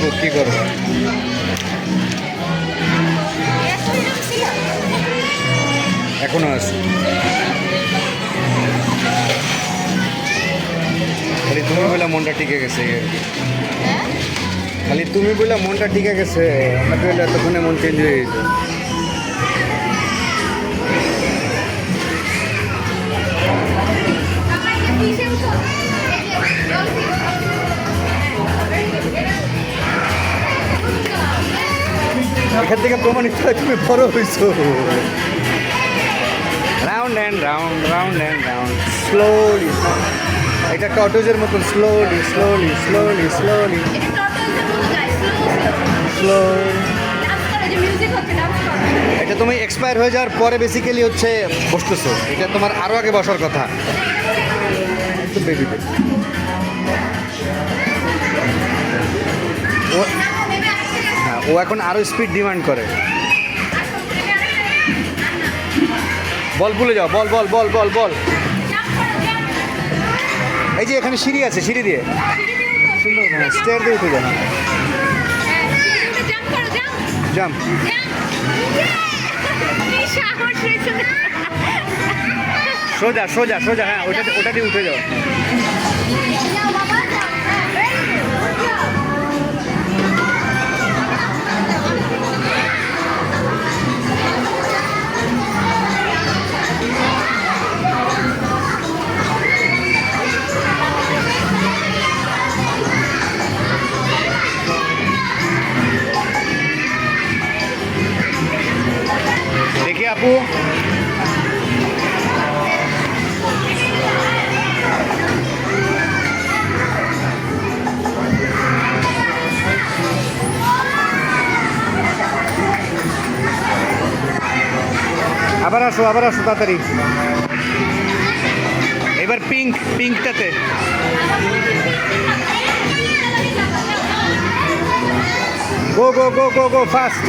আপু কি করবো? এখনো আছে। খালি তুমি বলে মনটা টিকে গেছে আর কি। খালি তুমি বলে মনটা টিকে গেছে, আমাকে বলে এতক্ষণে মন চেঞ্জ হয়ে যেত। এখান থেকে প্রমাণিত হয় তুমি বড় হয়েছো। Round and round, round and round, slowly. এটা টর্টোজের মতন slowly slowly slowly slowly slow. এটা তুমি এক্সপায়ার হয়ে যাওয়ার পরে বেসিক্যালি হচ্ছে বসতেছো, এটা তোমার আরও আগে বসার কথা। একটু বেবিতে ও, হ্যাঁ ও এখন আরও স্পিড ডিমান্ড করে। বল ভুলে যাও, বল বল বল বল বল। এই যে এখানে সিঁড়ি আছে, সিঁড়ি দিয়ে সুন্দর, হ্যাঁ স্টেয়ার দিয়ে উঠে যাও। জাম্প। সোজা সোজা সোজা, হ্যাঁ ওটা দিয়ে উঠে যাও। দেখি আপু, আবার আসো তাড়াতাড়ি। এবার পিঙ্কটাতে। গো গো গো গো গো ফাস্ট।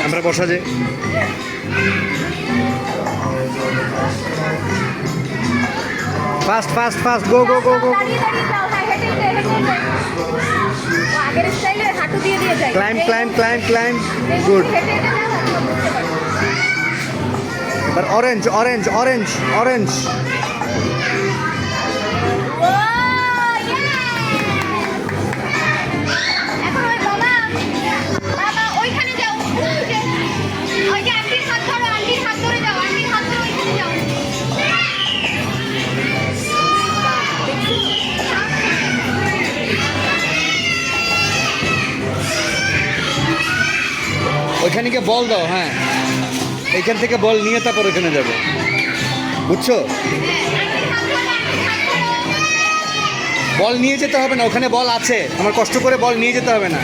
আমরা বসা যে fast fast fast, go go go go. Climb climb climb climb, good. এবার অরেঞ্জ অরেঞ্জ অরেঞ্জ অরেঞ্জ। ওইখানে গিয়ে বল দাও, হ্যাঁ এইখান থেকে বল নিয়ে তারপর ওইখানে যাবে, বুঝছো? বল নিয়ে যেতে হবে না, ওখানে বল আছে, আমার কষ্ট করে বল নিয়ে যেতে হবে না।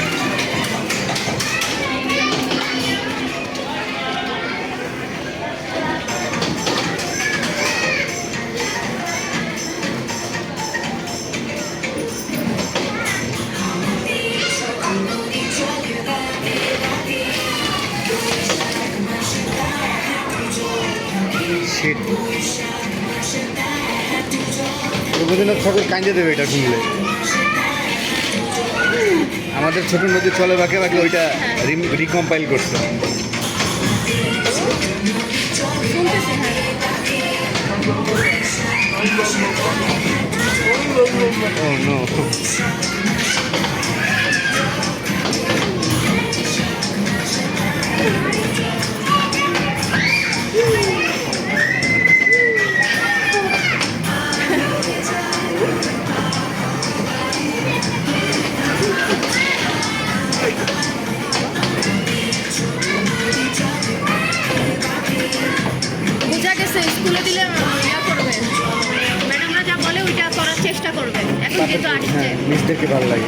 রবীন্দ্রনাথ ঠাকুর কাঁদে দেবে এটা শুনলে। আমাদের ছোট নদী চলে বাঁকে বাঁকে ওইটা রিকম্পাইল করছে। Oh no. চেষ্টা করবে এখন যেহেতু আসছে। হ্যাঁ মিসদেরকে ভালো লাগে।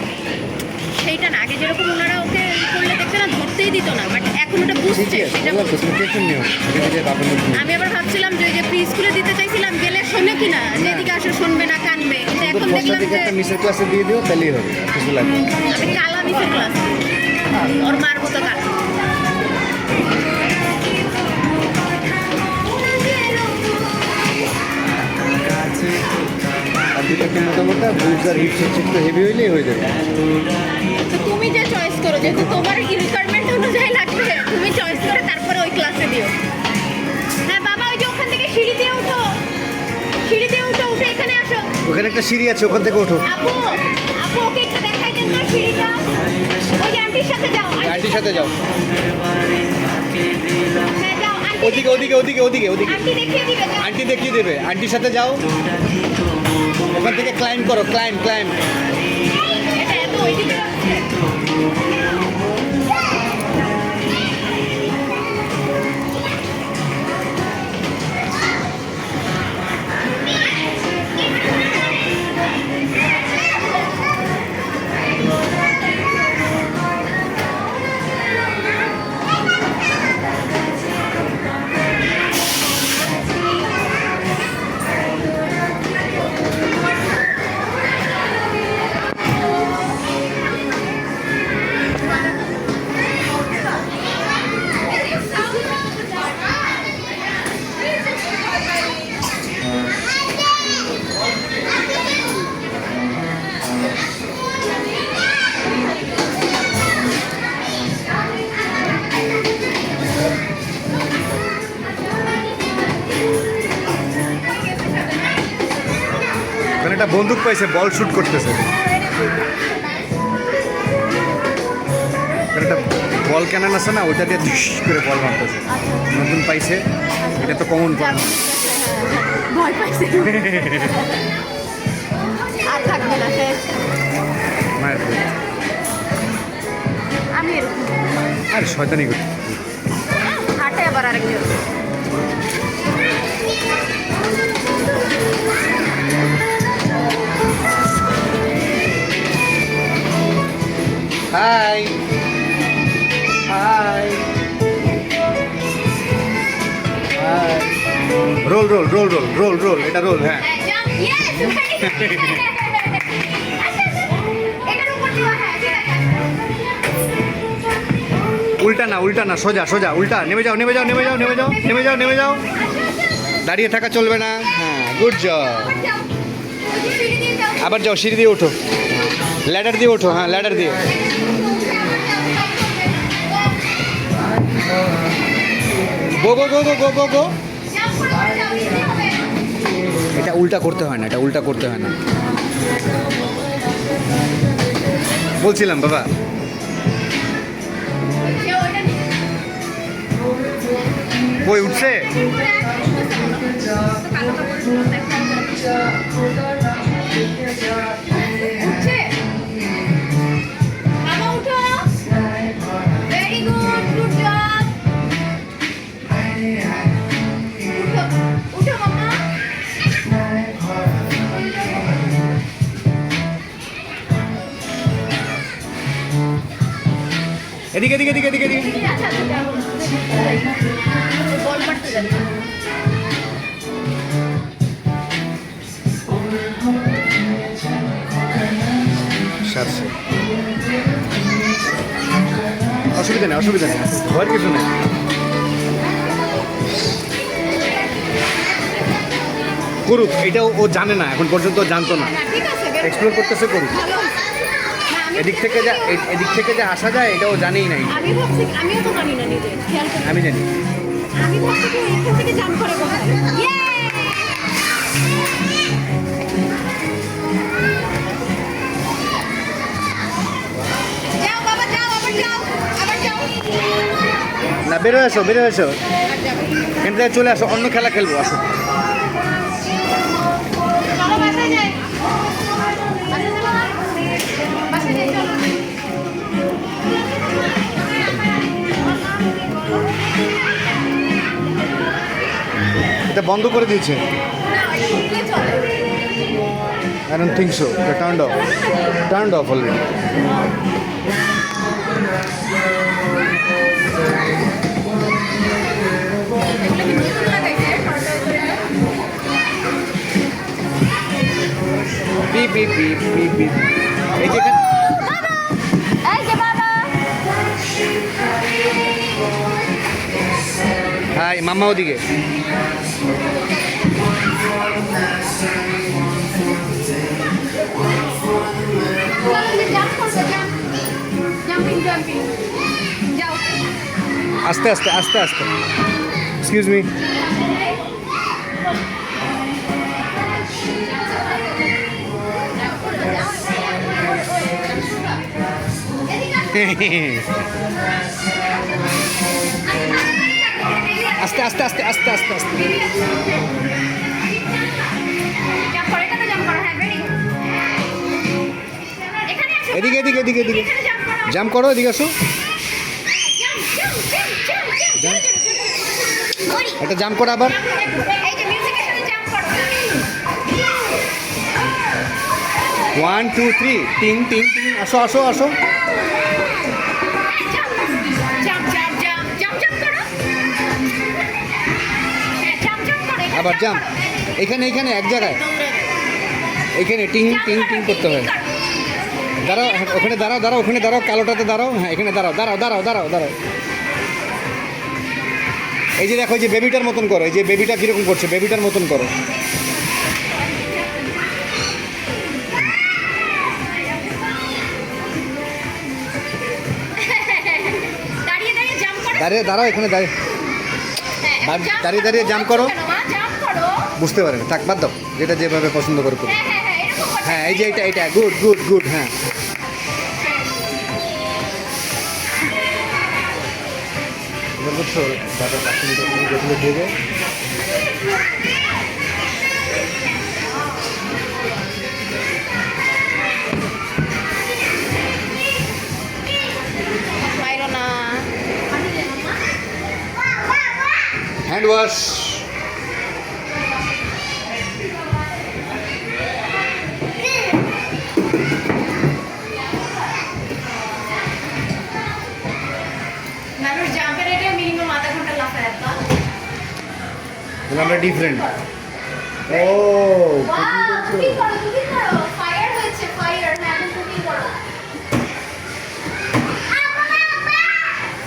সেইটা না, আগে যেরকম ওনারা ওকে করলে দেখতে না ধরতেই দিত না, বাট এখন ওটা বুঝছে ঠিকই আছে, সেটা বললাম তো বলছে। তুমি টেনশন নিও, ধীরে ধীরে বাপের মধ্যে নিও। আমি আবার ভাবছিলাম যে ওই যে প্রি স্কুলে দিতে চাইছিলাম, গেলে শোনে কিনা, যেদিকে আসে শুনবে না কানবে, কিন্তু এখন দশটা দেখলাম থেকে যে একটা মিসের ক্লাসে দিয়ে দিও, তাহলেই হবে, কিছু লাগবে না। আমি কালা মিসের ক্লাস, ওর মার মতো কালা। আর দুটো একটু মোটা মোটা, বুঝ আর হিপস হচ্ছে একটু হেভি হইলেই হয়ে যাবে। তো তুমি যে চয়েস করো, যেহেতু তোমার রিকোয়ারমেন্ট অনুযায়ী লাগবে, তুমি চয়েস করে তারপরে ওই ক্লাসে দিও। হ্যাঁ বাবা, ওই যে ওখান থেকে সিঁড়ি দিয়ে উঠো, সিঁড়ি দিয়ে উঠো, উঠে এখানে আসো। ওখানে একটা সিঁড়ি আছে, ওখান থেকে ওঠো। আপু, আপু ওকে একটু দেখাই দেন তো সিঁড়িটা। ওই যে আন্টির সাথে যাও, আন্টির সাথে যাও, হ্যাঁ যাও, আন্টি ওদিকে ওদিকে ওদিকে ওদিকে ওদিকে। আন্টি দেখিয়ে দিবে, যাও। আন্টি দেখিয়ে দেবে, আন্টির সাথে যাও, ওখান থেকে ক্লাইম্ব করো, ক্লাইম্ব ক্লাইম্ব। এটা এত ওইদিকে আসছে। ওখানে একটা বন্দুক পাইছে, বল শুট করতেছে। ওখানে একটা বল ক্যানন আছে না, ওইটা দিয়ে ধুস করে বল মারতেছে। নতুন পাইছে, এটা তো কমন পান। ভয় পাইছে, আর থাকবে না শেষ। মায়ের দুধ। আমি এরকম আর শয়তানি করতে। হাটে আবার আরেকজন। High high high. Roll roll roll roll roll roll, এটা রোল। হ্যাঁ হ্যাঁ, jump, yes! আচ্ছা, আচ্ছা, এটার উপর দিবা, হ্যাঁ, ঠিক আছে। উল্টা না, সোজা সোজা, উল্টা। নেমে যাও নেমে যাও নেমে যাও নেমে যাও নেমে যাও নেমে যাও। আচ্ছা, আচ্ছা, দাঁড়িয়ে থাকা চলবে না। হ্যাঁ, গুড জব। আবার যাও। ওই যে সিঁড়ি দিয়ে যাও। আবার যাও, সিঁড়ি দিয়ে ওঠো, ল্যাডার দিয়ে ওঠো। হ্যাঁ, ল্যাডার দিয়ে। গো go go go go go গো। Jump করে করে যাও, easy হবে। এটা উল্টা করতে হয় না, এটা উল্টা করতে হয় না, বলছিলাম বাবা। কেউ ওটা নিয়ে কই উঠছে? উঠছে? মামা উঠো। Very good, good job. উঠো, উঠো মামা। এদিকে এদিকে এদিকে এদিকে এদিকে। আচ্ছা, আচ্ছা, যাবো। বল মারতে যাবো। সারছে, অসুবিধা নেই, অসুবিধা নেই, ভয়ের কিছু নেই। করুক, এটাও ও জানে না, এখন পর্যন্ত ও জানতো না, না, ঠিক আছে, বের করো। এক্সপ্লোর করতেছে, করুক। ভালো হয়েছে। না, আমি এদিক থেকে যা এদিক থেকে যা আসা যায়, এটাও জানেই নাই। আমি ভাবছি, আমিও তো জানি না নিজে, খেয়াল করি। আমি জানি। আমি ভাবছি কি এখান থেকে জাম্প করে কোথায়। ইয়ে! যাও বাবা, যাও, আবার যাও, আবার যাও। না, বেরো এসো, বেরো এসো, আর যাবে। এখান থেকে চলে আসো, অন্য খেলা খেলবো, আসো। চলো বাসায় যাই। বাসায় যাবো না? বাসায় যাই, চলো। এটা বন্ধ করে দিয়েছে। না, ওই উঠলে চলে। I don't think so. They turned off. Turned off already. এগুলো কি নতুন লাগাইছে Beep beep beep beep beep. এই যে এখানে এই যে বাবা হাই মাম্মা ওদিকে জাম্প করবে জাম্পিং জাম্পিং যাও আস্তে আস্তে আস্তে আস্তে এক্সকিউজ মি আস্তে আস্তে আস্তে আস্তে আস্তে আস্তে জাম্প করে কেন জাম্প করো হ্যাঁ রেডি এখানে আসো এদিকে এদিকে এদিকে এদিকে এখানে জাম্প করো জাম্প করো এদিকে আসো এটা জাম্প করো আবার এই যে মিউজিকের সাথে জাম্প করো 1 2 3 টিং টিং টিং আসো আসো আসো jump jump jump jump jump করো হ্যাঁ জাম্প জাম্প করো আবার জাম্প এখানে এখানে এক জায়গায় এখানে টিং টিং টিং করতে হয় দাঁড়াও ওখানে দাঁড়াও দাঁড়াও ওখানে দাঁড়াও কালোটাতে দাঁড়াও হ্যাঁ এখানে দাঁড়াও দাঁড়াও দাঁড়াও দাঁড়াও দাঁড়াও এই যে দেখো এই যে বেবিটার মতন করো এই যে বেবিটা কীরকম করছে বেবিটার মতন করো দাঁড়িয়ে দাঁড়িয়ে জাম্প করো দাঁড়িয়ে দাঁড়াও এখানে দাঁড়িয়ে হ্যাঁ, দাঁড়িয়ে দাঁড়িয়ে জাম্প করো জাম্প করো বুঝতে পারে থাক বাদ দাও যেটা যেভাবে পছন্দ করে করো হ্যাঁ হ্যাঁ হ্যাঁ এরকম করো হ্যাঁ এই যে এটা এটা গুড গুড গুড হ্যাঁ এবার বুঝছো দাদা 5 মিনিট যেগুলো দেবে মাইরো না হ্যান্ড ওয়াশ মানুষ জাম্পের এটা মিনিমাম আধা ঘন্টা লাফায় একটা আমরা ডিফারেন্ট ও কুকিং করো ফায়ার হয়েছে ফায়ার হ্যাঁ এখন কুকিং করো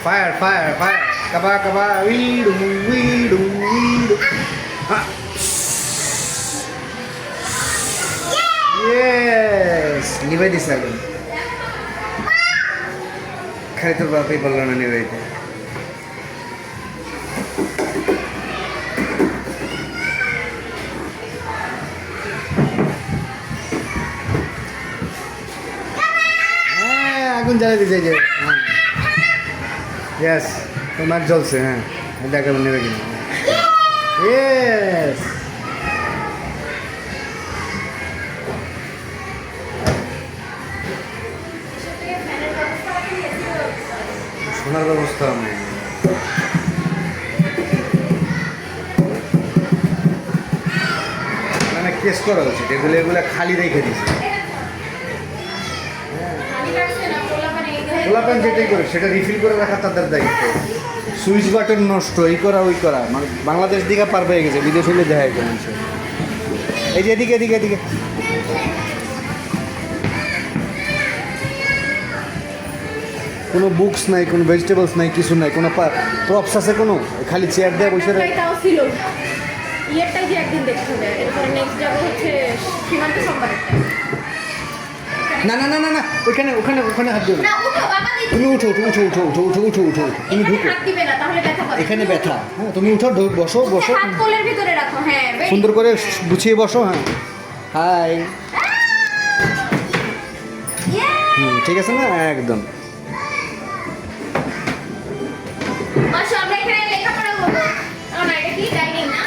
ফায়ার ফায়ার ফায়ার কাবা কাবা উইডু উইডু উইডু ইয়েস নিভাই দিস একদম খালি তোর বাপই বললো না নিভাইতে হ্যাঁ আগুন জ্বালিয়ে দিছে এই যে হ্যাঁ ইয়েস তোমার জ্বলছে হ্যাঁ দেখা নেবে কিনা ইয়েস শোনার ব্যবস্থা নেই মানে কেস করা উচিত এগুলো এগুলো খালি রেখে দিছে গোলাপান যেটাই করে সেটা রিফিল করে রাখা তাদের দায়িত্ব সুইচ বাটন নষ্ট এই করা ওই করা মানে বাংলাদেশ দিকে পার পেয়ে গেছে বিদেশ হলে দেখা যায় মানুষের এই যে এদিকে এদিকে এদিকে কোনো বুকস নাই কোনো ভেজিটেবলস নাই কিছু নাই কোনো প্রপস আছে কোনো খালি চেয়ার দিয়ে বসে তাও ছিল ইয়েরটাই যে একদিন দেখতে হবে এরপরে নেক্সট যাবো হচ্ছে সীমান্ত সম্পাদকটা না না না না না ওখানে ওখানে ওখানে হাত দিও না না উঠো বাবা তুমি উঠো উঠো উঠো উঠো উঠো উঠো উঠো উঠো তুমি ঢুকো হাত দিবে না তাহলে ব্যথা পাবে এখানে ব্যথা হ্যাঁ তুমি উঠো বসো বসো হাত কোলের ভিতরে রাখো হ্যাঁ very সুন্দর করে গুছিয়ে বসো হ্যাঁ হাই Yeah! ঠিক আছে না একদম বসো আমরা এখানে লেখাপড়া করবো না এটা কি ডাইনিং না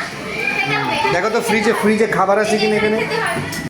খেতে হবে দেখো তো ফ্রিজে ফ্রিজে খাবার আছে কিনা এখানে খেতে হবে